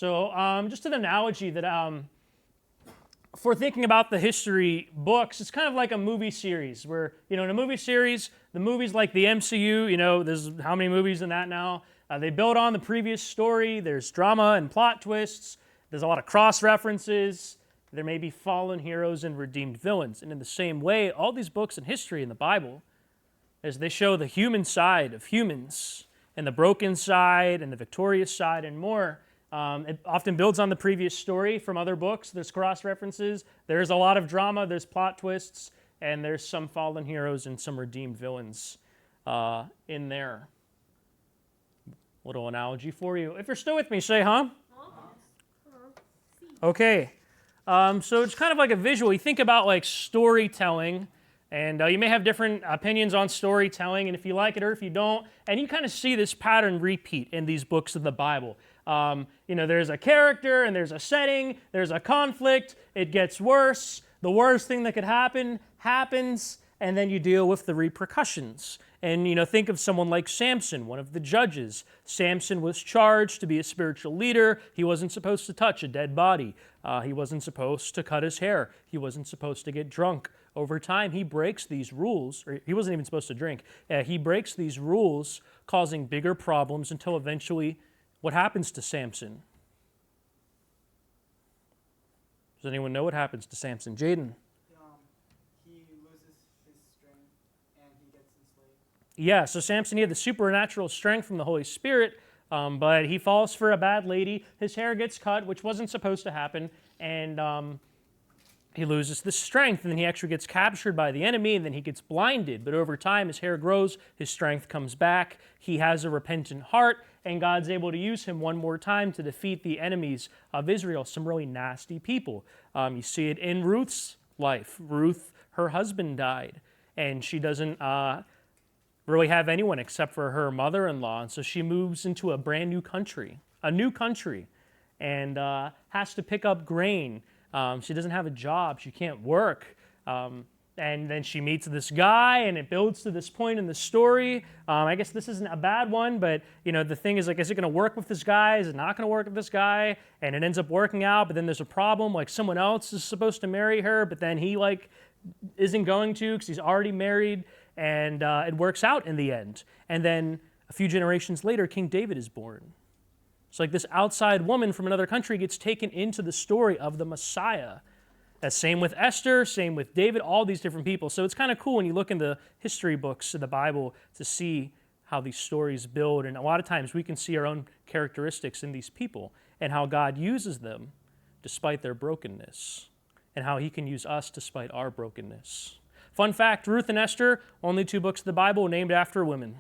So just an analogy that if we're thinking about the history books, it's kind of like a movie series where, in a movie series, the movies like the MCU, there's how many movies in that now? They build on the previous story. There's drama and plot twists. There's a lot of cross-references. There may be fallen heroes and redeemed villains. And in the same way, all these books in history in the Bible, as they show the human side of humans and the broken side and the victorious side and more, it often builds on the previous story from other books. There's cross-references. There's a lot of drama. There's plot twists. And there's some fallen heroes and some redeemed villains in there. Little analogy for you. If you're still with me, say, huh? Okay. So it's kind of like a visual. You think about like storytelling, and you may have different opinions on storytelling, and if you like it or if you don't, and you kind of see this pattern repeat in these books of the Bible. There's a character, and there's a setting, there's a conflict, it gets worse, the worst thing that could happen happens, and then you deal with the repercussions. And, think of someone like Samson, one of the judges. Samson was charged to be a spiritual leader. He wasn't supposed to touch a dead body. He wasn't supposed to cut his hair. He wasn't supposed to get drunk. Over time, he breaks these rules, or he wasn't even supposed to drink. He breaks these rules, causing bigger problems until eventually, what happens to Samson? Does anyone know what happens to Samson? Jaden? Yeah, so Samson, he had the supernatural strength from the Holy Spirit, but he falls for a bad lady. His hair gets cut, which wasn't supposed to happen, and he loses the strength, and then he actually gets captured by the enemy, and then he gets blinded. But over time, his hair grows, his strength comes back, he has a repentant heart, and God's able to use him one more time to defeat the enemies of Israel, some really nasty people. You see it in Ruth's life. Ruth, her husband died, and she doesn't really have anyone except for her mother-in-law, and so she moves into a brand new country, and has to pick up grain. She doesn't have a job, she can't work, and then she meets this guy, and it builds to this point in the story. I guess this isn't a bad one, but the thing is, like, is it going to work with this guy? Is it not going to work with this guy? And it ends up working out, but then there's a problem, like someone else is supposed to marry her, but then he isn't going to because he's already married. And it works out in the end. And then a few generations later, King David is born. It's like this outside woman from another country gets taken into the story of the Messiah. That's same with Esther, same with David, all these different people. So it's kind of cool when you look in the history books of the Bible to see how these stories build. And a lot of times we can see our own characteristics in these people and how God uses them despite their brokenness and how he can use us despite our brokenness. Fun fact, Ruth and Esther, only two books of the Bible named after women.